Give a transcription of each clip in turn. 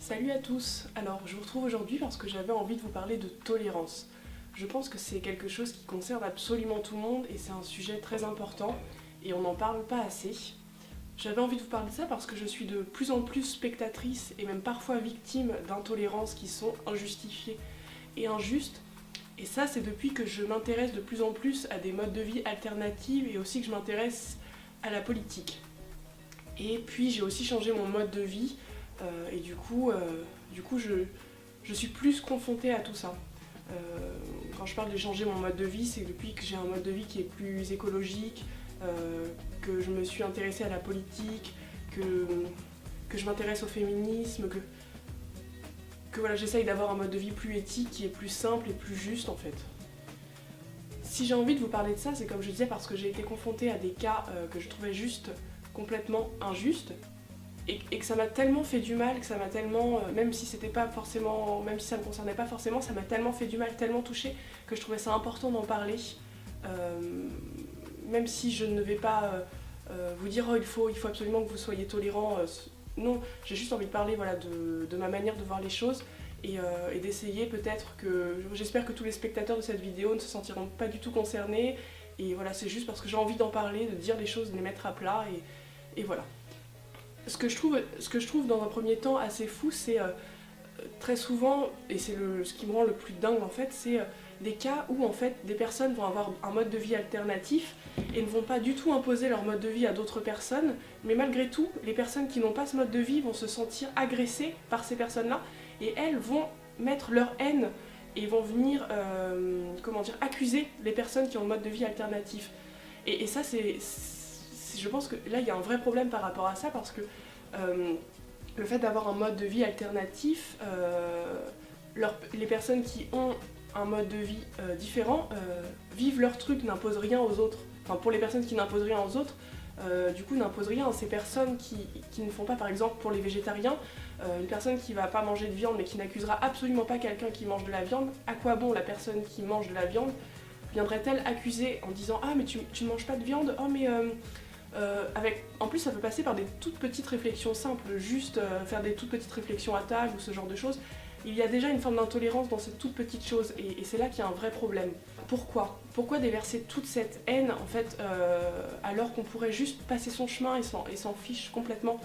Salut à tous. Alors je vous retrouve aujourd'hui parce que j'avais envie de vous parler de tolérance. Je pense que c'est quelque chose qui concerne absolument tout le monde et c'est un sujet très important et on n'en parle pas assez. J'avais envie de vous parler de ça parce que je suis de plus en plus spectatrice et même parfois victime d'intolérances qui sont injustifiées et injustes. Et ça, c'est depuis que je m'intéresse de plus en plus à des modes de vie alternatifs et aussi que je m'intéresse à la politique. Et puis j'ai aussi changé mon mode de vie et du coup je suis plus confrontée à tout ça. Quand je parle de changer mon mode de vie, c'est depuis que j'ai un mode de vie qui est plus écologique, que je me suis intéressée à la politique, que je m'intéresse au féminisme, que voilà, j'essaye d'avoir un mode de vie plus éthique, qui est plus simple et plus juste en fait. Si j'ai envie de vous parler de ça, c'est comme je disais parce que j'ai été confrontée à des cas que je trouvais juste complètement injustes et que ça m'a tellement fait du mal, que ça m'a tellement, même si c'était pas forcément, même si ça me concernait pas forcément, ça m'a tellement fait du mal, tellement touchée que je trouvais ça important d'en parler. Même si je ne vais pas vous dire oh, il faut absolument que vous soyez tolérants. Non, j'ai juste envie de parler voilà, de ma manière de voir les choses et d'essayer peut-être que... J'espère que tous les spectateurs de cette vidéo ne se sentiront pas du tout concernés. Et voilà, c'est juste parce que j'ai envie d'en parler, de dire les choses, de les mettre à plat et voilà. Ce que je trouve dans un premier temps assez fou, c'est très souvent, et c'est ce qui me rend le plus dingue en fait, c'est des cas où en fait des personnes vont avoir un mode de vie alternatif et ne vont pas du tout imposer leur mode de vie à d'autres personnes, mais malgré tout, les personnes qui n'ont pas ce mode de vie vont se sentir agressées par ces personnes-là et elles vont mettre leur haine et vont venir accuser les personnes qui ont le mode de vie alternatif. Et ça, je pense que là, il y a un vrai problème par rapport à ça parce que le fait d'avoir un mode de vie alternatif, les personnes qui ont un mode de vie différent vivent leur truc, n'imposent rien aux autres. Enfin, pour les personnes qui n'imposent rien aux autres, du coup n'imposent rien à ces personnes qui ne font pas, par exemple pour les végétariens, une personne qui va pas manger de viande mais qui n'accusera absolument pas quelqu'un qui mange de la viande, à quoi bon la personne qui mange de la viande viendrait-elle accuser en disant ah mais tu ne manges pas de viande, oh mais en plus ça peut passer par des toutes petites réflexions simples, juste faire des toutes petites réflexions à table ou ce genre de choses. Il y a déjà une forme d'intolérance dans ces toutes petites choses et c'est là qu'il y a un vrai problème. Pourquoi déverser toute cette haine en fait alors qu'on pourrait juste passer son chemin et s'en fiche complètement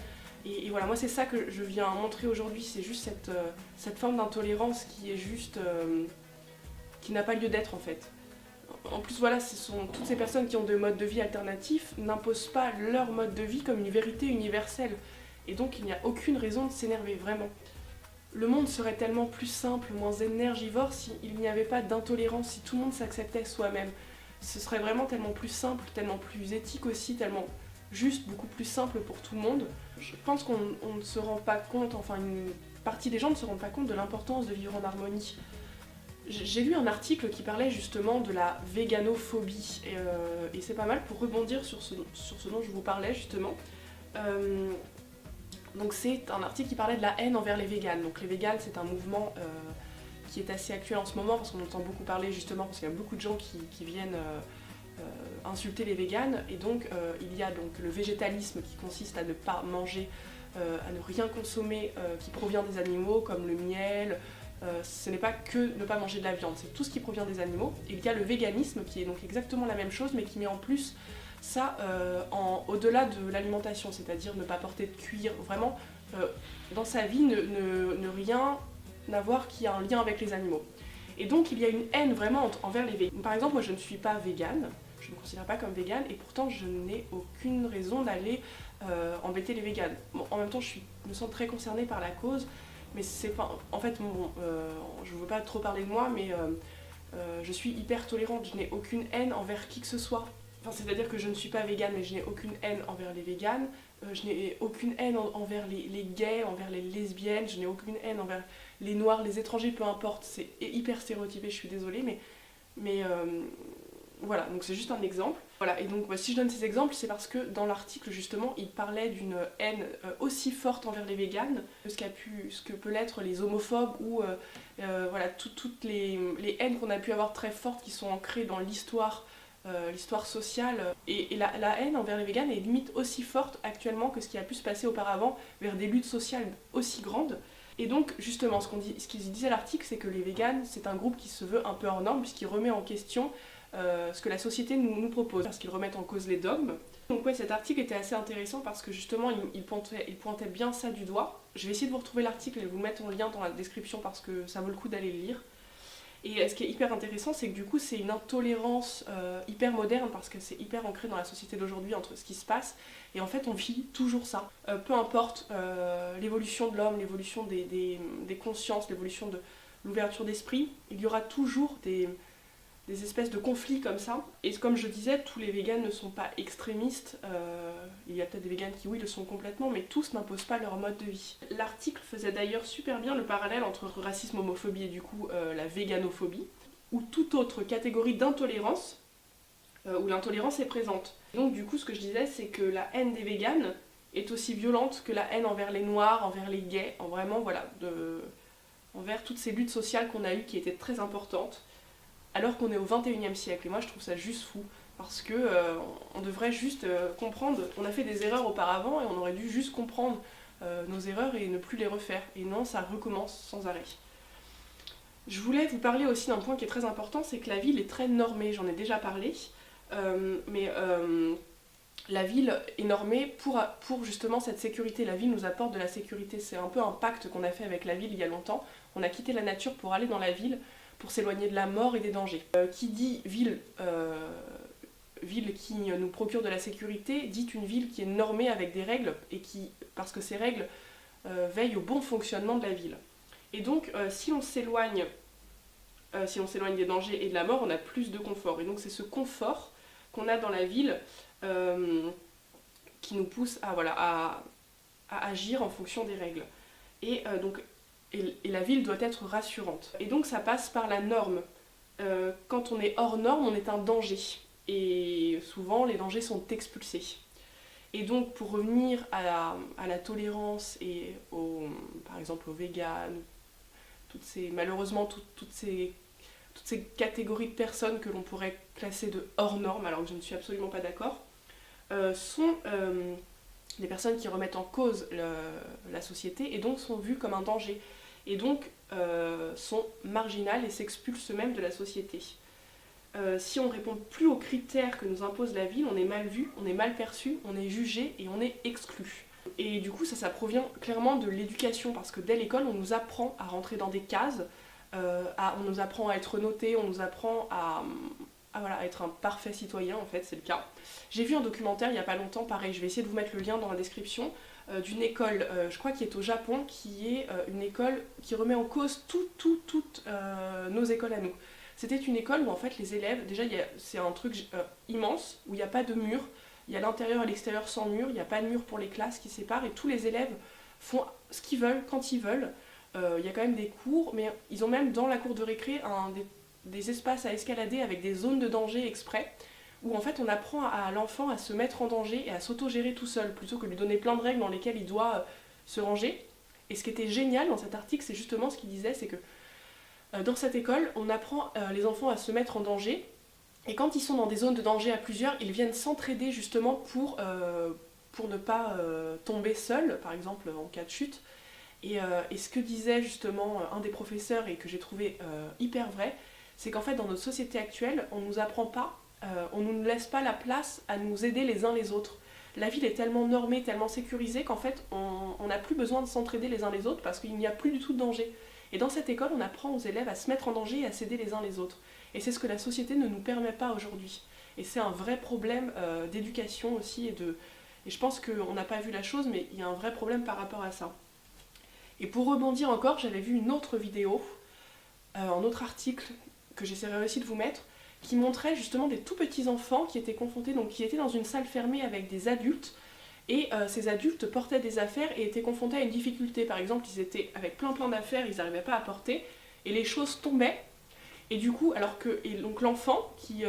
et voilà, moi c'est ça que je viens montrer aujourd'hui, c'est juste cette forme d'intolérance qui est juste... qui n'a pas lieu d'être en fait. En plus voilà, toutes ces personnes qui ont des modes de vie alternatifs n'imposent pas leur mode de vie comme une vérité universelle. Et donc il n'y a aucune raison de s'énerver, vraiment. Le monde serait tellement plus simple, moins énergivore s'il n'y avait pas d'intolérance, si tout le monde s'acceptait soi-même. Ce serait vraiment tellement plus simple, tellement plus éthique aussi, tellement juste, beaucoup plus simple pour tout le monde. Je pense qu'on ne se rend pas compte, enfin une partie des gens ne se rendent pas compte de l'importance de vivre en harmonie. J'ai lu un article qui parlait justement de la véganophobie et c'est pas mal pour rebondir sur ce dont je vous parlais justement. Donc c'est un article qui parlait de la haine envers les véganes. Donc les véganes c'est un mouvement qui est assez actuel en ce moment parce qu'on entend beaucoup parler justement parce qu'il y a beaucoup de gens qui viennent insulter les véganes et donc il y a donc le végétalisme qui consiste à ne pas manger, à ne rien consommer qui provient des animaux comme le miel. Ce n'est pas que ne pas manger de la viande, c'est tout ce qui provient des animaux. Et il y a le véganisme qui est donc exactement la même chose mais qui met en plus ça au-delà de l'alimentation, c'est-à-dire ne pas porter de cuir, vraiment dans sa vie ne rien avoir qui a un lien avec les animaux. Et donc il y a une haine vraiment envers les végans. Par exemple moi je ne suis pas végane, je ne me considère pas comme végane et pourtant je n'ai aucune raison d'aller embêter les véganes. Bon, en même temps je me sens très concernée par la cause. Mais c'est pas... En fait, je veux pas trop parler de moi, mais je suis hyper tolérante, je n'ai aucune haine envers qui que ce soit. Enfin, c'est-à-dire que je ne suis pas végane, mais je n'ai aucune haine envers les véganes, je n'ai aucune haine envers les gays, envers les lesbiennes, je n'ai aucune haine envers les noirs, les étrangers, peu importe, c'est hyper stéréotypé, je suis désolée, mais voilà, donc c'est juste un exemple. Voilà, et donc si je donne ces exemples, c'est parce que dans l'article justement, il parlait d'une haine aussi forte envers les véganes que ce que peut l'être les homophobes ou voilà, toutes les haines qu'on a pu avoir très fortes qui sont ancrées dans l'histoire sociale. Et la haine envers les véganes est limite aussi forte actuellement que ce qui a pu se passer auparavant vers des luttes sociales aussi grandes. Et donc justement, ce qu'ils disaient à l'article, c'est que les véganes, c'est un groupe qui se veut un peu hors norme, puisqu'il remet en question ce que la société nous propose, parce qu'ils remettent en cause les dogmes. Donc ouais, cet article était assez intéressant parce que justement, il pointait bien ça du doigt. Je vais essayer de vous retrouver l'article et vous mettre en lien dans la description parce que ça vaut le coup d'aller le lire. Et ce qui est hyper intéressant, c'est que du coup, c'est une intolérance hyper moderne parce que c'est hyper ancré dans la société d'aujourd'hui entre ce qui se passe. Et en fait, on vit toujours ça. Peu importe l'évolution de l'homme, l'évolution des consciences, l'évolution de l'ouverture d'esprit, il y aura toujours des espèces de conflits comme ça. Et comme je disais, tous les véganes ne sont pas extrémistes. Il y a peut-être des véganes qui, oui, le sont complètement, mais tous n'imposent pas leur mode de vie. L'article faisait d'ailleurs super bien le parallèle entre racisme, homophobie et du coup la véganophobie, ou toute autre catégorie d'intolérance où l'intolérance est présente. Donc du coup, ce que je disais, c'est que la haine des véganes est aussi violente que la haine envers les noirs, envers les gays, envers toutes ces luttes sociales qu'on a eues qui étaient très importantes. Alors qu'on est au 21e siècle, et moi je trouve ça juste fou, parce que on devrait juste comprendre, on a fait des erreurs auparavant et on aurait dû juste comprendre nos erreurs et ne plus les refaire, et non, ça recommence sans arrêt. Je voulais vous parler aussi d'un point qui est très important, c'est que la ville est très normée, j'en ai déjà parlé, mais la ville est normée pour justement cette sécurité, la ville nous apporte de la sécurité, c'est un peu un pacte qu'on a fait avec la ville il y a longtemps, on a quitté la nature pour aller dans la ville, pour s'éloigner de la mort et des dangers. Qui dit ville qui nous procure de la sécurité, dit une ville qui est normée avec des règles, et parce que ces règles veillent au bon fonctionnement de la ville. Et donc, si on s'éloigne des dangers et de la mort, on a plus de confort. Et donc c'est ce confort qu'on a dans la ville qui nous pousse à agir en fonction des règles. Et la ville doit être rassurante. Et donc ça passe par la norme. Quand on est hors norme, on est un danger. Et souvent, les dangers sont expulsés. Et donc, pour revenir à la tolérance et par exemple aux véganes, malheureusement toutes ces catégories de personnes que l'on pourrait classer de hors norme, alors que je ne suis absolument pas d'accord, sont des personnes qui remettent en cause la société et donc sont vues comme un danger. Et donc sont marginales et s'expulsent même de la société. Si on ne répond plus aux critères que nous impose la ville, on est mal vu, on est mal perçu, on est jugé et on est exclu. Et du coup ça provient clairement de l'éducation, parce que dès l'école on nous apprend à rentrer dans des cases, on nous apprend à être noté, on nous apprend à être un parfait citoyen, en fait c'est le cas. J'ai vu un documentaire il n'y a pas longtemps, pareil, je vais essayer de vous mettre le lien dans la description, d'une école, je crois qui est au Japon, qui est une école qui remet en cause toutes nos écoles à nous. C'était une école où en fait les élèves, déjà c'est un truc immense, où il n'y a pas de mur, il y a l'intérieur et l'extérieur sans mur, il n'y a pas de mur pour les classes qui séparent, et tous les élèves font ce qu'ils veulent, quand ils veulent. Il y a quand même des cours, mais ils ont même dans la cour de récré des espaces à escalader avec des zones de danger exprès, où en fait on apprend à l'enfant à se mettre en danger et à s'autogérer tout seul, plutôt que de lui donner plein de règles dans lesquelles il doit se ranger. Et ce qui était génial dans cet article, c'est justement ce qu'il disait, c'est que dans cette école, on apprend les enfants à se mettre en danger, et quand ils sont dans des zones de danger à plusieurs, ils viennent s'entraider justement pour ne pas tomber seuls, par exemple en cas de chute. Et ce que disait justement un des professeurs, et que j'ai trouvé hyper vrai, c'est qu'en fait dans notre société actuelle, on nous apprend pas, on ne nous laisse pas la place à nous aider les uns les autres. La ville est tellement normée, tellement sécurisée qu'en fait on n'a plus besoin de s'entraider les uns les autres parce qu'il n'y a plus du tout de danger. Et dans cette école, on apprend aux élèves à se mettre en danger et à s'aider les uns les autres. Et c'est ce que la société ne nous permet pas aujourd'hui. Et c'est un vrai problème d'éducation aussi, et je pense qu'on n'a pas vu la chose, mais il y a un vrai problème par rapport à ça. Et pour rebondir encore, j'avais vu une autre vidéo, un autre article que j'essaierai aussi de vous mettre, qui montrait justement des tout petits enfants qui étaient confrontés, donc qui étaient dans une salle fermée avec des adultes, et ces adultes portaient des affaires et étaient confrontés à une difficulté. Par exemple, ils étaient avec plein d'affaires, ils n'arrivaient pas à porter, et les choses tombaient, et du coup, donc l'enfant, qui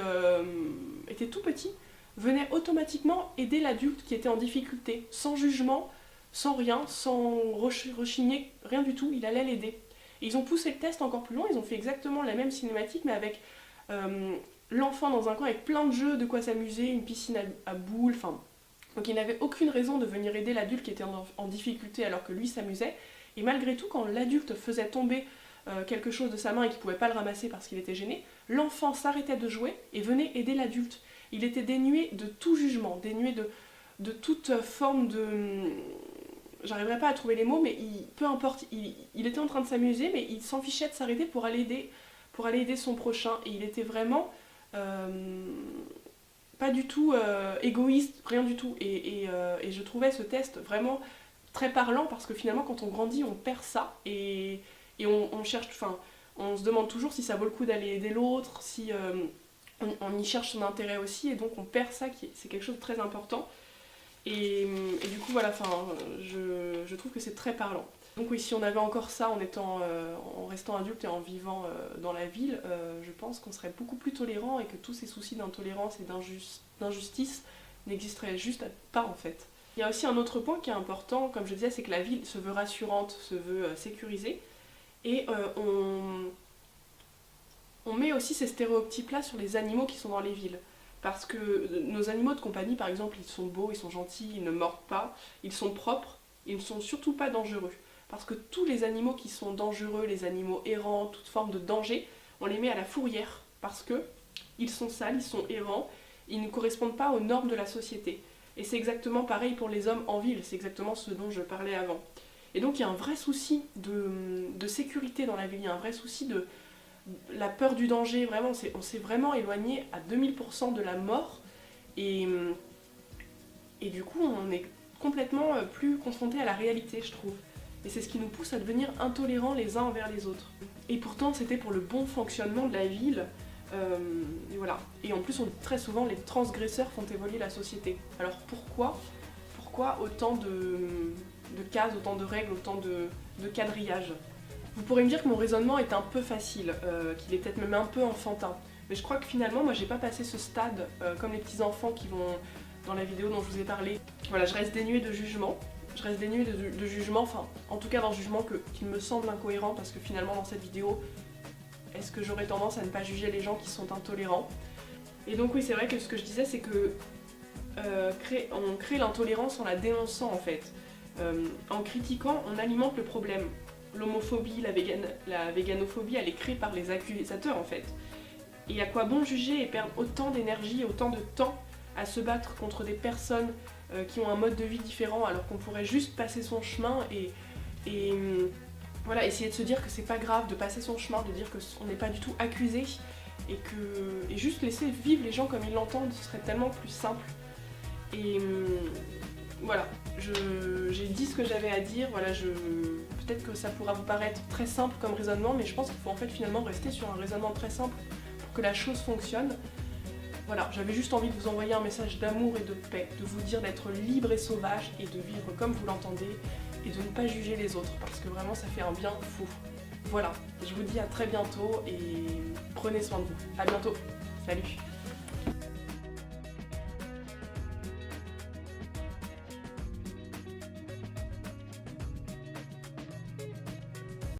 était tout petit, venait automatiquement aider l'adulte qui était en difficulté, sans jugement, sans rien, sans rechigner, rien du tout, il allait l'aider. Et ils ont poussé le test encore plus loin, ils ont fait exactement la même cinématique, mais avec l'enfant dans un coin, avec plein de jeux, de quoi s'amuser, une piscine à boules, enfin... Donc il n'avait aucune raison de venir aider l'adulte qui était en difficulté alors que lui s'amusait, Et malgré tout, quand l'adulte faisait tomber quelque chose de sa main et qu'il ne pouvait pas le ramasser parce qu'il était gêné, l'enfant s'arrêtait de jouer et venait aider l'adulte. Il était dénué de tout jugement, dénué de toute forme de... J'arriverai pas à trouver les mots, mais peu importe, il était en train de s'amuser, mais il s'en fichait de s'arrêter pour aller aider son prochain. Et il était vraiment pas du tout égoïste, rien du tout. Et je trouvais ce test vraiment très parlant, parce que finalement, quand on grandit, on perd ça. Et on cherche, enfin, on se demande toujours si ça vaut le coup d'aller aider l'autre, si on y cherche son intérêt aussi, et donc on perd ça, c'est quelque chose de très important. Et du coup, voilà, je trouve que c'est très parlant. Donc oui, si on avait encore ça en restant adulte et en vivant dans la ville, je pense qu'on serait beaucoup plus tolérant et que tous ces soucis d'intolérance et d'injustice n'existeraient juste pas en fait. Il y a aussi un autre point qui est important, comme je disais, c'est que la ville se veut rassurante, se veut sécurisée, et on met aussi ces stéréotypes-là sur les animaux qui sont dans les villes. Parce que nos animaux de compagnie, par exemple, ils sont beaux, ils sont gentils, ils ne mordent pas, ils sont propres, ils ne sont surtout pas dangereux. Parce que tous les animaux qui sont dangereux, les animaux errants, toute forme de danger, on les met à la fourrière. Parce que ils sont sales, ils sont errants, ils ne correspondent pas aux normes de la société. Et c'est exactement pareil pour les hommes en ville, c'est exactement ce dont je parlais avant. Et donc il y a un vrai souci de sécurité dans la ville, il y a un vrai souci de la peur du danger, vraiment, on s'est vraiment éloigné à 2000% de la mort, et du coup on est complètement plus confronté à la réalité, je trouve. Et c'est ce qui nous pousse à devenir intolérants les uns envers les autres. Et pourtant c'était pour le bon fonctionnement de la ville, et voilà. Et en plus on dit très souvent les transgresseurs font évoluer la société. Alors pourquoi autant de cases, autant de règles, autant de quadrillage? Vous pourrez me dire que mon raisonnement est un peu facile, qu'il est peut-être même un peu enfantin. Mais je crois que finalement, moi j'ai pas passé ce stade comme les petits enfants qui vont dans la vidéo dont je vous ai parlé. Voilà, je reste dénuée de jugement. Je reste dénuée de jugement, enfin en tout cas d'un jugement qui me semble incohérent, parce que finalement dans cette vidéo, est-ce que j'aurais tendance à ne pas juger les gens qui sont intolérants? Et donc oui, c'est vrai que ce que je disais, c'est que on crée l'intolérance en la dénonçant en fait. En critiquant, on alimente le problème. L'homophobie, la véganophobie, elle est créée par les accusateurs en fait. Et à quoi bon juger et perdre autant d'énergie et autant de temps à se battre contre des personnes qui ont un mode de vie différent, alors qu'on pourrait juste passer son chemin et voilà, essayer de se dire que c'est pas grave de passer son chemin, de dire qu'on n'est pas du tout accusé, et juste laisser vivre les gens comme ils l'entendent, ce serait tellement plus simple. Et voilà, j'ai dit ce que j'avais à dire, voilà, peut-être que ça pourra vous paraître très simple comme raisonnement, mais je pense qu'il faut en fait finalement rester sur un raisonnement très simple pour que la chose fonctionne. Voilà, j'avais juste envie de vous envoyer un message d'amour et de paix, de vous dire d'être libre et sauvage et de vivre comme vous l'entendez et de ne pas juger les autres, parce que vraiment ça fait un bien fou. Voilà, je vous dis à très bientôt et prenez soin de vous. À bientôt, salut.